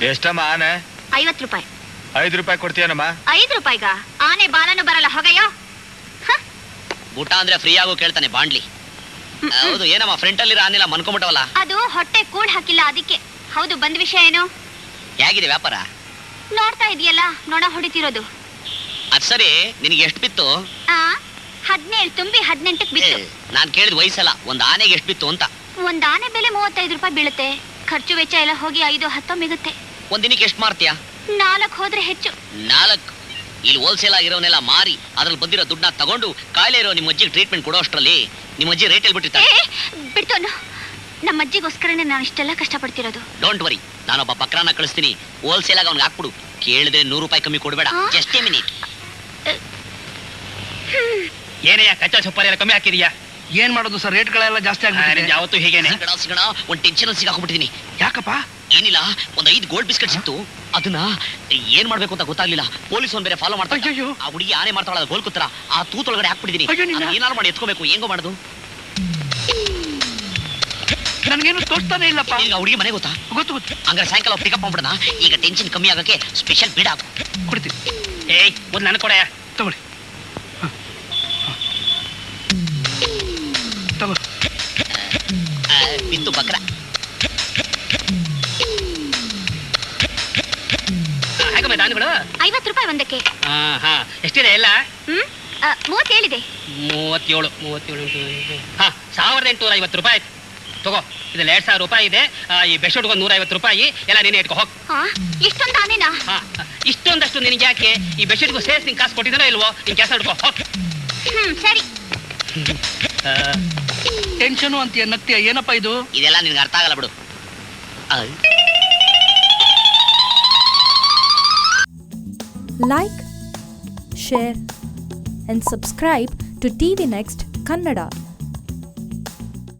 ಎಷ್ಟಮ್ಮ ಆನೆ? 50 ರೂಪಾಯಿ. 5 ರೂಪಾಯಿ ಕೊಡ್ತೀಯನಮ್ಮ? 5 ರೂಪಾಯಿಗ ಆನೆ ಬಾಲನು ಬರಲ್ಲ ಹೋಗಯ್ಯೋ. ಊಟ ಅಂದ್ರೆ ಫ್ರೀ ಆಗೋ ಕೇಳ್ತಾನೆ ಬಾಂಡ್ಲಿ. ಹೌದು ಏನಮ್ಮ ಫ್ರಂಟ್ ಅಲ್ಲಿರೋ ಆನೆಲ್ಲ ಮನ್ಕೊಂಬಿಟ್ಟವಲ್ಲ? ಅದು ಹೊಟ್ಟೆ ಕೂಡ್ ಹಾಕಿಲ್ಲ ಅದಕ್ಕೆ. ಹೌದು, ಬಂದ್ ವಿಷಯ ಏನು? ಹೇಗಿದೆ ವ್ಯಾಪಾರ? ನೋಡ್ತಾ ಇದೆಯಲ್ಲ, ನೊಣ ಹೊಡಿತಿರೋದು. ಅದ್ ಸರಿ, ನಿನಗೆ ಎಷ್ಟು ಬಿತ್ತು? 17 ತುಂಬಿ 18ಕ್ಕೆ ಬಿತ್ತು. ನಾನ್ ಕೇಳಿದ ವಯಸ್ಸಲ್ಲ, ಒಂದ್ ಆನೆಗೆ ಎಷ್ಟು ಬಿತ್ತು ಅಂತ. ಒಂದ್ ಆನೆ ಬೆಲೆ 35 ರೂಪಾಯಿ ಬೀಳುತ್ತೆ. ಖರ್ಚು ವೆಚ್ಚ ಎಲ್ಲ ಹೋಗಿ 5-10 ಮಿಗುತ್ತೆ. ಒಂದ್ ದಿನಕ್ಕೆ ಎಷ್ಟು ಮಾರ್ತೀಯಾ? 4 ಹೋದ್ರೆ ಹೆಚ್ಚು. 4? ಇಲ್ಲಿ ಹೋಲ್ಸೇಲ್ ಆಗಿರೋನೆಲ್ಲ ಮಾರಿ ಅದ್ರಲ್ಲಿ ಬಂದಿರೋ ದುಡ್ಡನ್ನ ತಗೊಂಡು ಕಾಯಿಲೆ ಇರೋ ನಿಮ್ಮ ಅಜ್ಜಿಗೆ ಟ್ರೀಟ್ಮೆಂಟ್ ಕೊಡೋ ಅಷ್ಟರಲ್ಲಿ ನಿಮ್ಮ ಅಜ್ಜಿ ರೇಟ್ ಹೇಳ್ಬಿಟ್ಟಿರ್ತಾರೆ. ಬಿಡ್ತೋನು, ನಮ್ಮ ಅಜ್ಜಿಗೋಸ್ಕರನೇ ನಾನು ಇಷ್ಟೆಲ್ಲ ಕಷ್ಟಪಡ್ತಿರೋದು. ಡೋಂಟ್ ವರಿ, ನಾನೊಬ್ಬ ಬಕ್ರಾನ ಕಳಿಸ್ತೀನಿ, ಹೋಲ್ಸೇಲ್ ಆಗಿ ಅವ್ನಿಗೆ ಹಾಕ್ಬಿಡು. ಕೇಳಿದ್ರೆ 100 ರೂಪಾಯಿ ಕಮ್ಮಿ ಕೊಡ್ಬೇಡ. Just A minute. ಏನಯ್ಯ ಕಚ್ಚಾ ಸೊಪ್ಪಾರಿ ಎಲ್ಲ ಕಮ್ಮಿ ಹಾಕಿದೀಯಾ? ಏನ್ ಮಾಡೋದು ಸರ್, ರೇಟ್ಗಳೆಲ್ಲ ಜಾಸ್ತಿ ಆಗ್ಬಿಟ್ಟಿದೆ. ಯಾವತ್ತೂ ಹೀಗೇನೆ. ಸಿಗೋಣ ಒಂದ್ ಟೆನ್ಷನ್ ಸಿಗಾಕೊಂಡ್ಬಿಟ್ಟಿದೀನಿ. ಯಾಕಪ್ಪ? ಏನಿಲ್ಲ, ಒಂದ್ 5 ಗೋಲ್ಡ್ ಬಿಸ್ಕೆಟ್ ಸಿಕ್ತು. ಅದನ್ನ ಏನ್ ಮಾಡ್ಬೇಕು ಅಂತ ಗೊತ್ತಾಗ್ಲಿಲ್ಲ. ಪೊಲೀಸ್ ಒಂದ್ ಬೇರೆ ಫಾಲೋ ಮಾಡ್ತಾರೆ. ಆ ಹುಡುಗಿ ಆನೆ ಮಾಡ್ತಾಳ ಗೋಲ್ ಕುತ್ರ, ಆ ತೂತೊಳಗಡೆ ಹಾಕ್ಬಿಟ್ಟಿದೀನಿ. ಏನಾರು ಮಾಡಿ ಎತ್ಕೋಬೇಕು, ಹೆಂಗೋ ಮಾಡುದು? ನನ್ಗೇನು ತೋರಿಸ್ತಾನೆ ಇಲ್ಲಪ್ಪ. ಈಗ ಹುಡುಗಿ ಮನೆ ಗೊತ್ತಾ? ಗೊತ್ತು ಗೊತ್ತು. ಹಂಗಾರೆ ಸಾಯಂಕಾಲ ಪಿಕಪ್ ಮಾಡ್ಬಿಡೋಣ. ಈಗ ಟೆನ್ಷನ್ ಕಮ್ಮಿ ಆಗಕ್ಕೆ ಸ್ಪೆಷಲ್ ಬೀಡ ಹಾಕು. ಕೊಡ್ತೀನಿ. ಏಯ್ ಮೊದ್ಲು ನನ್ ಕೊಡೆಯ ತಗೊಳ್ಳಿ. ತಗೋ. ಬಿತ್ತು ಬಕ್ರ. ಹೇಗಮ್ಮ ದಾನಿಗಳು? 50 ರೂಪಾಯಿ ಒಂದಕ್ಕೆ. ಹಾ ಎಷ್ಟಿದೆ ಎಲ್ಲ? 30 ಹೇಳಿದೆ. 37. 1850 ರೂಪಾಯಿ ತಗೋ. ಇದ್ರಲ್ಲಿ 2000 ರೂಪಾಯಿ ಇದೆ. ಈ ಬೆಡ್ಶೀಟ್ಗೆ 150 ರೂಪಾಯಿ ಎಲ್ಲ ನೀನೇ ಇಟ್ಕೊ ಹೋಗ್. ಇಷ್ಟೊಂದು ಆನೆನಾ? ಇಷ್ಟೊಂದಷ್ಟು ನಿನ್ಗೆ ಯಾಕೆ? ಈ ಬೆಡ್ಶೀಟ್ಗೂ ಸೇರ್ಸಿ ನಿನ್ ಕಾಸು ಕೊಟ್ಟಿದ್ದಾರೋ ಇಲ್ವೋ? ನಿನ್ ಕೆಲಸ ಇಟ್ಕೊ ಹೋಗ್. ಸರಿ. ಟೆನ್ಷನ್ ಅಂತೀಯ, ನಗ್ತೀಯ, ಏನಪ್ಪ ಇದು? ಇದೆಲ್ಲ ನಿನ್ಗೆ ಅರ್ಥ ಆಗಲ್ಲ ಬಿಡು. Like, share and subscribe to TV Next Kannada.